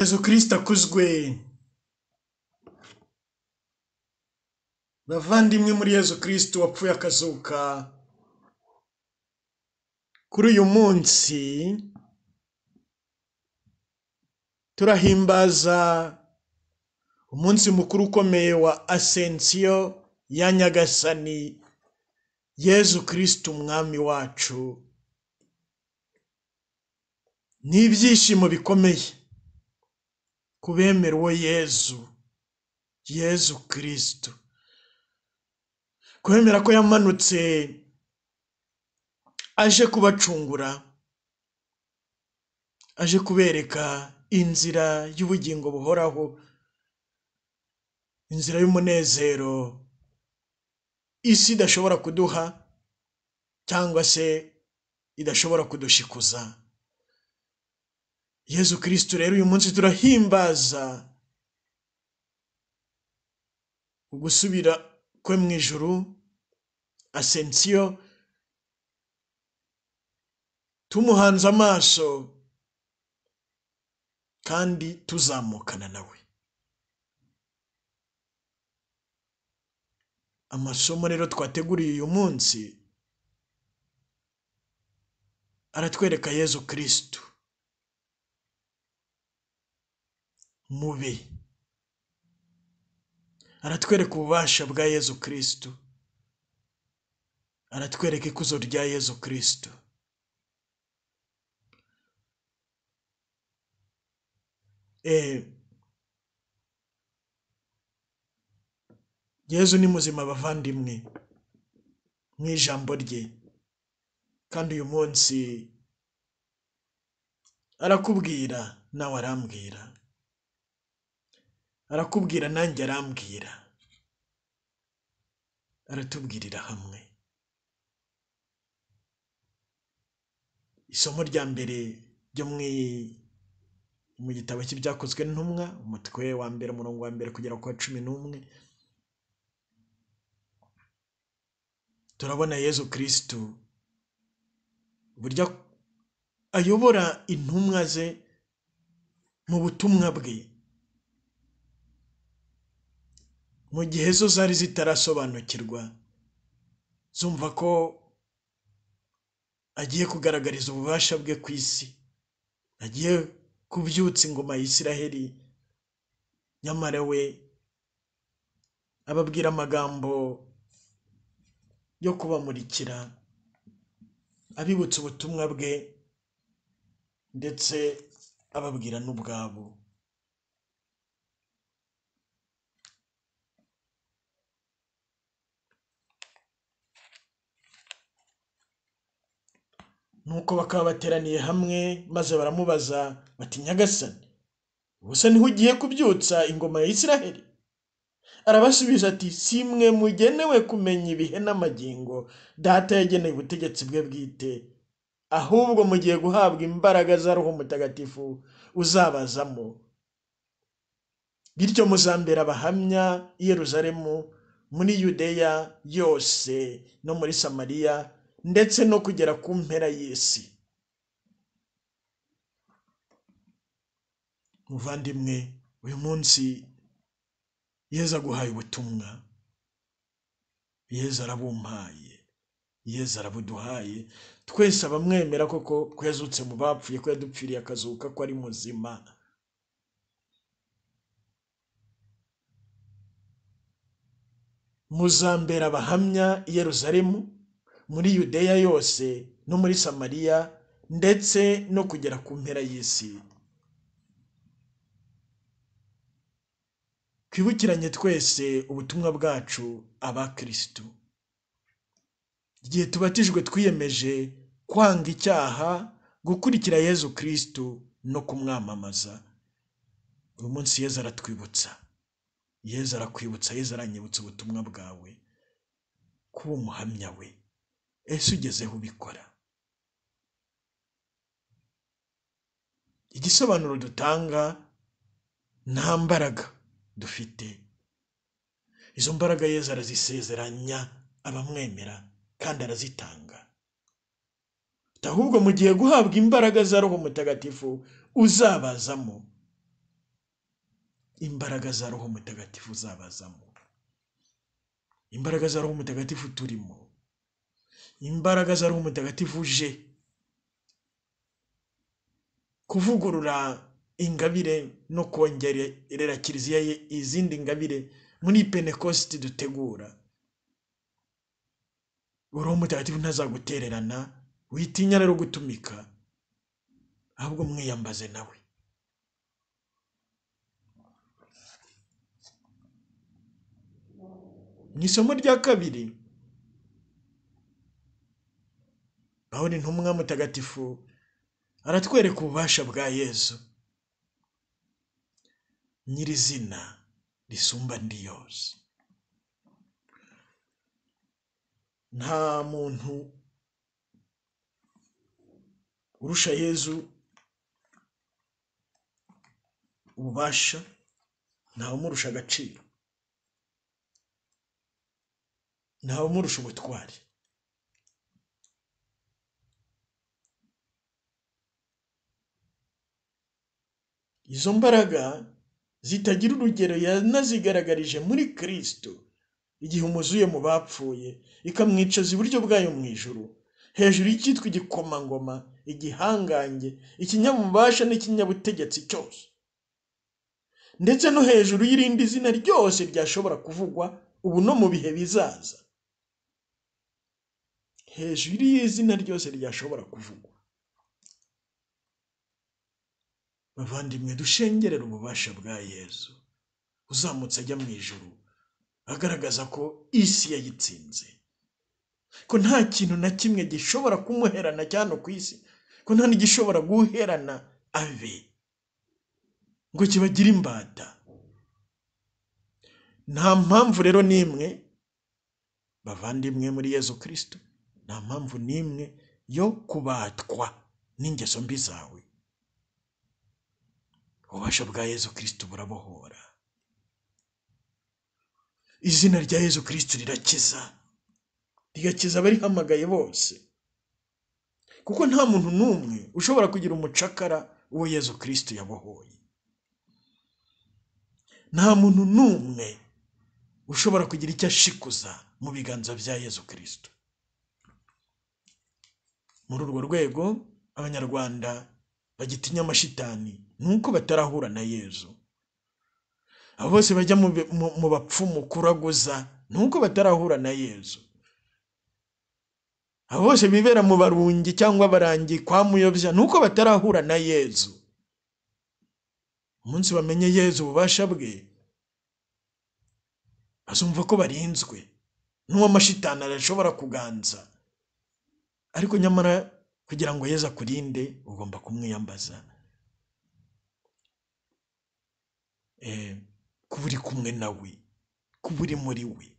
Yesu Kristo akuzwe. Bavandimwe muri Yesu Kristo wapfuye akazuka, kuri uyu munsi turahimbaza umunsi mukuru ukomeye wa Asensiyo ya Nyagasani Yesu Kristo umwami wacu. Ni ibyishimo bikomeye kubemera uwo Yesu Kristo, kwemera ko yamanutse aje kubacungura, aje kubereka inzira y'ubugingo buhoraho, inzira y'umunezero isi idashobora kuduha cyangwa se idashobora kudushikuza. Yesu Kristo rero uyu munsi turahimbaza ugusubira kwe mu ijuru, Asensiyo, tumuhanze amaso kandi tuzamukana nawe. Amasomo rero twateguriye uyu munsi aratwereka Yesu Kristo mube, aratwereka ububasha bwa Yesu Kristo, aratwereka ikuzo rya Yesu Kristo. Yesu ni muzima bavandimwe mu ijambo rye, kandi uyu munsi arakubwira nawe arambwira, arakubwira nanjye arambwira, aratubwirira hamwe. Isomo rya mbere ryo mu gitabo cy'ibyakozwe n'intumwa, umutwe wa mbere, umurongo wa mbere kugera ku wa 11, turabona Yesu Kristo burya ayobora intumwa ze mu butumwa bwe, mu gihe zo zari zitarasobanukirwa, zumva ko agiye kugaragariza ububasha bwe ku isi, agiye kubyutsa ingoma ya Isiraheli. Nyamara we ababwira amagambo yo kubamurikira, abibutsa ubutumwa bwe, ndetse ababwira n'ubwabo. Nuko bakaba bateraniye hamwe, maze baramubaza bati, Nyagasani, ubuse niho ugiye kubyutsa ingoma ya Isiraheli? Arabasubiza ati, si mwe mugenewe kumenya ibihe n'amagingo Data yageneye ubutegetsi bwe bwite, ahubwo mugiye guhabwa imbaraga za Roho Mutagatifu uzabazamo. Bityo muzambera abahamya i Yerusalemu, muri Yudeya yose no muri Samariya, ndetse no kugera ku mpera y'isi. Muvandimwe, uyu munsi Yesu aguhaye ubutumwa, Yesu arabumpaye, Yesu arabuduhaye. Twese abamwemera koko ko yazutse mu bapfuye, ko yadupfiriye akazuka, ko ari muzima. Muzambera abahamya i Yerusalemu, muri Yudeya yose no muri Samariya, ndetse no kugera ku mpera y'isi. Twibukiranye twese ubutumwa bwacu abakristo. Igihe tubatijwe twiyemeje kwanga icyaha, gukurikira Yesu Kristo no kumwamamaza. Uyu munsi Yesu aratwibutsa, Yesu arakwibutsa, Yesu aranyibutsa ubutumwa bwawe, kuba umuhamya we. Ese ugezeho ubikora? Igisobanuro dutanga, nta mbaraga dufite. Izo mbaraga Yesu arazisezeranya abamwemera kandi arazitanga. Ahubwo mugiye guhabwa imbaraga za Roho Mutagatifu uzabazamo. imbaraga za Roho Mutagatifu zabazamo, imbaraga za Roho Mutagatifu turimo, imbaraga za Roho Mutagatifu uje kuvugurura ingabire no kongerera kiliziya ye izindi ngabire muri Pentecost dutegura. Roho Mutagatifu ntazagutererana, witinya rero gutumika, ahubwo mwiyambaze nawe. Mu isomo rya kabiri, aho intumwa mutagatifu aratwereka ububasha bwa Yesu nyirizina risumba andi yose. Nta muntu urusha Yesu ububasha, ntawe umurusha agaciro, ntawe umurusha ubutwari. Izo mbaraga zitagira urugero yanazigaragarije muri Kristo igihe umuzuye mu bapfuye, ikamwicaza iburyo bwayo mu ijuru, hejuru y'icyitwa igikomangoma, igihangange, ikinyabubasha n'ikinyabutegetsi cyose, ndetse no hejuru y'irindi zina ryose ryashobora kuvugwa ubu no mu bihe bizaza. Hejuru y'izina ryose ryashobora kuvugwa. Bavandimwe, dushengerera ububasha bwa Yesu uzamutse ajya mu ijuru, agaragaza ko isi yayitsinze, ko nta kintu na kimwe gishobora kumuherana cyane ku isi, ko nta n'igishobora guherana abe ngo kibagire imbata. Nta mpamvu rero n'imwe, bavandimwe muri Yesu Kristo, nta mpamvu n'imwe yo kubatwa n'ingeso mbi zawe. Ububasha bwa Yesu Kristo burabohora. Izina rya Yesu Kristo rirakiza, rigakiza abarihamagaye bose, kuko nta muntu n'umwe ushobora kugira umucakara uwo Yesu Kristo yabohoye. Nta muntu n'umwe ushobora kugira icyo ashikuza mu biganza bya Yesu Kristo. Muri urwo rwego, Abanyarwanda bagitinya amashitani nuko batarahura na Yesu. Abo bose bajya mu bapfumu kuraguza nuko batarahura na Yesu. Abo bose bibera mu barungi cyangwa barangi kwa muyobya nuko batarahura na Yesu. Umunsi bamenye Yesu ububasha bwe, bazumva ko barinzwe n'uwo amashitani arashobora kuganza. Ariko nyamara kugira ngo Yesu akurinde, ugomba kumwiyambaza, kuba uri kumwe nawe, kuba uri muri we.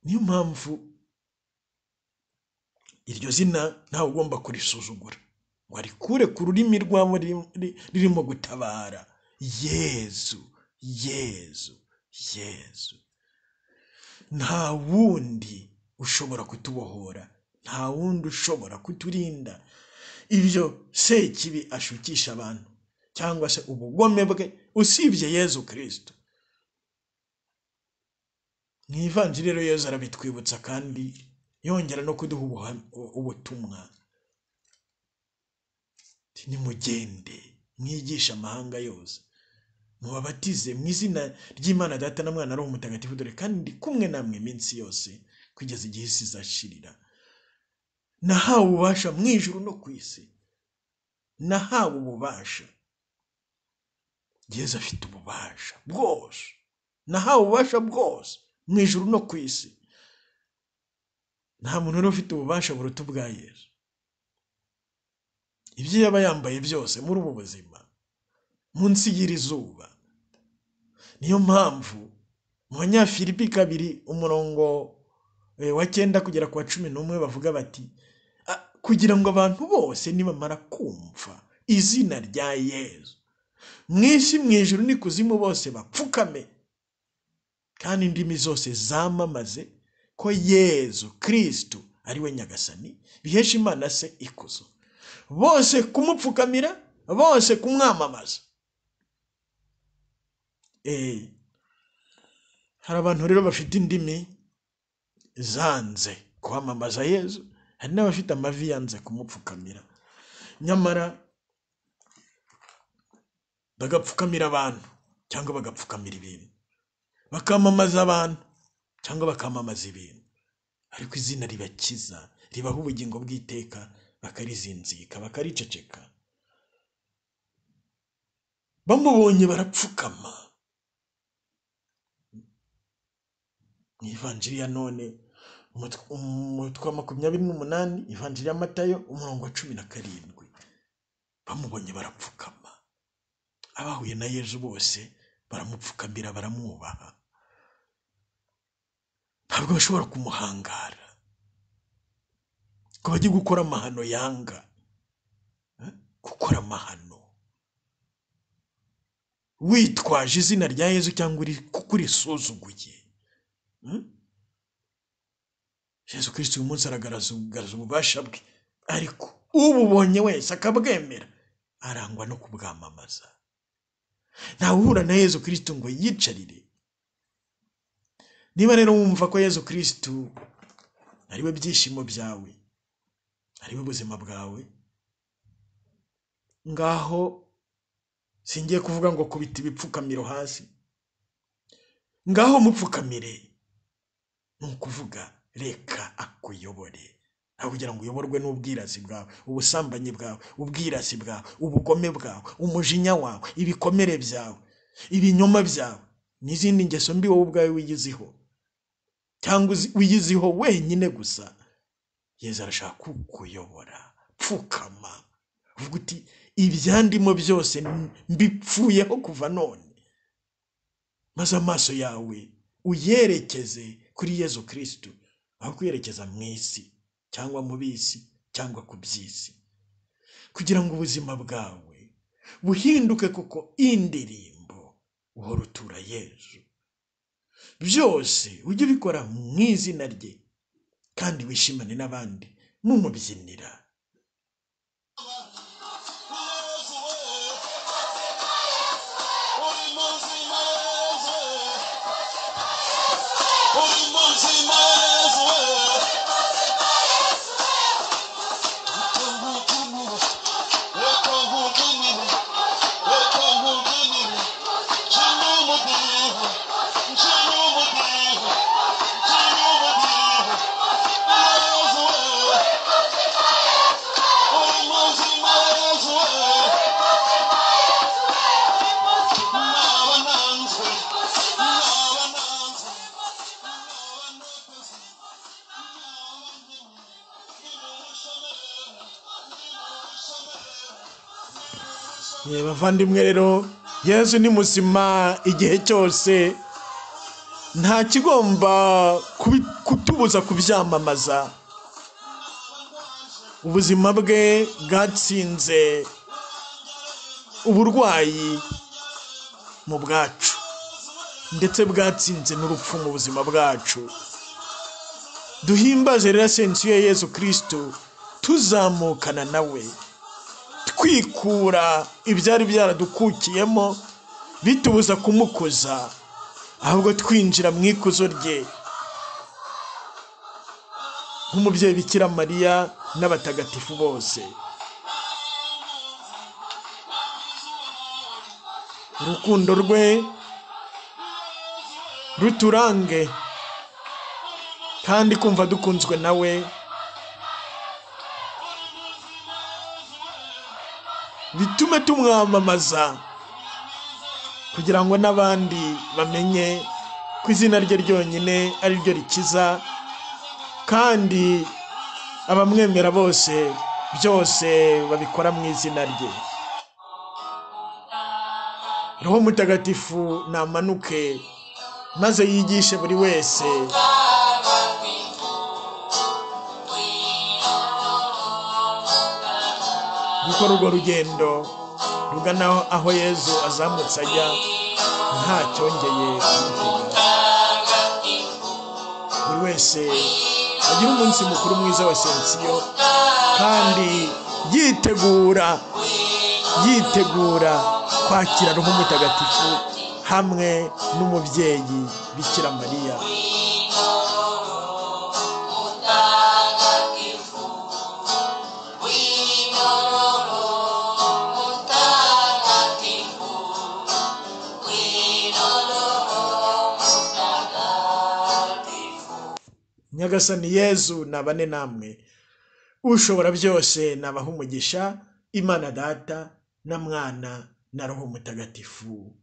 Niyo mpamvu iryo zina ntawe ugomba kurisuzugura, warikure ku rurimi rwabo ririmo gutabara. Yesu, Yesu, Yesu. Nta wundi ushobora kutubohora, nta wundi ushobora kuturinda ibyo sekibi ashukisha abantu cyangwa se ubugome bwe, usibye Yesu Kristo. Mu ivanjiri rero Yesu arabitwibutsa kandi yongera no kuduha ubutumwa. Nimugende mwigisha amahanga yose, mubabatize mu izina ry'Imana Data na Mwana na Roho Mutagatifu, dore kandi ndi kumwe namwe iminsi yose kugeza igihe isi izashirira. Nahawe ububasha mu ijuru no ku isi, nahawe ububasha. Yesu afite ububasha bwose, nahawe ububasha bwose mu ijuru no ku isi. Nta muntu ufite ububasha buruta ubwa Yesu. Ibyo yaba yambaye byose muri ubu buzima, munsi y'iri zuba. Niyo mpamvu mu Banyafilipi 2:9 kugera ku 11 bavuga bati, kugira ngo abantu bose nibamara kumva izina rya Yesu, mu isi, mu ijuru n'ikuzimu bose bapfukame, kandi indimi zose zamamaze ko Yesu Kristo ari we Nyagasani, bihesha Imana se ikuzo. Bose kumupfukamira, bose kumwamamaza. hari abantu rero bafite indimi zanze kwamamaza Yezu, hari n'abafite amavi yanze kumupfukamira, nyamara bagapfukamira abantu cyangwa bagapfukamira ibintu, bakamamaza abantu cyangwa bakamamaza ibintu, ariko izina ribakiza ribaho ubugingo bw'iteka bakarizinzika bakariceceka. Bamubonye barapfukama. Mu ivanjiri ya none umutwe wa 28, ivanjiri ya Matayo umurongo wa 17, bamubonye barapfukama. Abahuye na Yezu bose baramupfukamira baramwubaha, ntabwo bashobora kumuhangara ko bagiye gukora amahano yanga, gukora amahano witwaje izina rya Yezu cyangwa kuko urisuzuguye. Yezu Kristo uyu munsi aragaragaza ububasha bwe, ariko ububonye wese akabwemera arangwa no kubwamamaza. Ntawe uhura na Yezu Kristo ngo yicarire. Niba rero wumva ko Yezu Kristo ariwe byishimo byawe, ariwe buzima bwawe, ngaho singiye kuvuga ngo kubita ibipfukamiro hasi, ngaho mupfukamire. Ni ukuvuga reka akuyobore, aho kugira ngo uyoborwe n'ubwirasi bwawe, ubusambanyi bwawe, ubwirasi bwawe, ubugome bwawe, umujinya wawe, ibikomere byawe, ibinyoma byawe, n'izindi ngeso mbi wowe ubwawe wiyiziho cyangwa wiyiziho wenyine gusa. Yezu arashaka kukuyobora. Pfukama, uvuga uti ibyandimo byose mbipfuyeho kuva none, maze amaso yawe uyerekeze kuri Yezu Kristo, aho kuyerekeza mu isi cyangwa mu bisi cyangwa ku by'isi, kugira ngo ubuzima bwawe buhinduke kuko indirimbo uhora utura Yezu. Byose ujye ubikora mu izina rye kandi wishimane n'abandi mumubyinira. Bavandimwe rero, Yezu ni muzima igihe cyose, nta kigomba kutubuza kubyamamaza. Ubuzima bwe bwatsinze uburwayi mu bwacu, ndetse bwatsinze n'urupfu mu buzima bwacu. Duhimbaze rero asensiyo ya Yezu Kristo, tuzamukana nawe, twikura ibyari byaradukukiyemo bitubuza kumukuza, ahubwo twinjira mu ikuzo rye nk'umubyeyi Bikira Mariya n'abatagatifu bose. Urukundo rwe ruturange, kandi kumva dukunzwe nawe bitume tumwamamaza, kugira ngo n'abandi bamenye ko izina rye ryonyine ari ryo rikiza, kandi abamwemera bose byose babikora mu izina rye. Roho Mutagatifu namanuke maze yigishe buri wese gukora urwo rugendo rugana aho Yezu azamutse ajya, nta cyongeye kumutega. Buri wese agira umunsi mukuru mwiza wa sensiyo, kandi yitegura kwakira Roho Mutagatifu hamwe n'umubyeyi Bikira Mariya. Nyagasani Yezu nabane namwe, ushobora byose nabaha umugisha, Imana Data na Mwana na Roho Mutagatifu.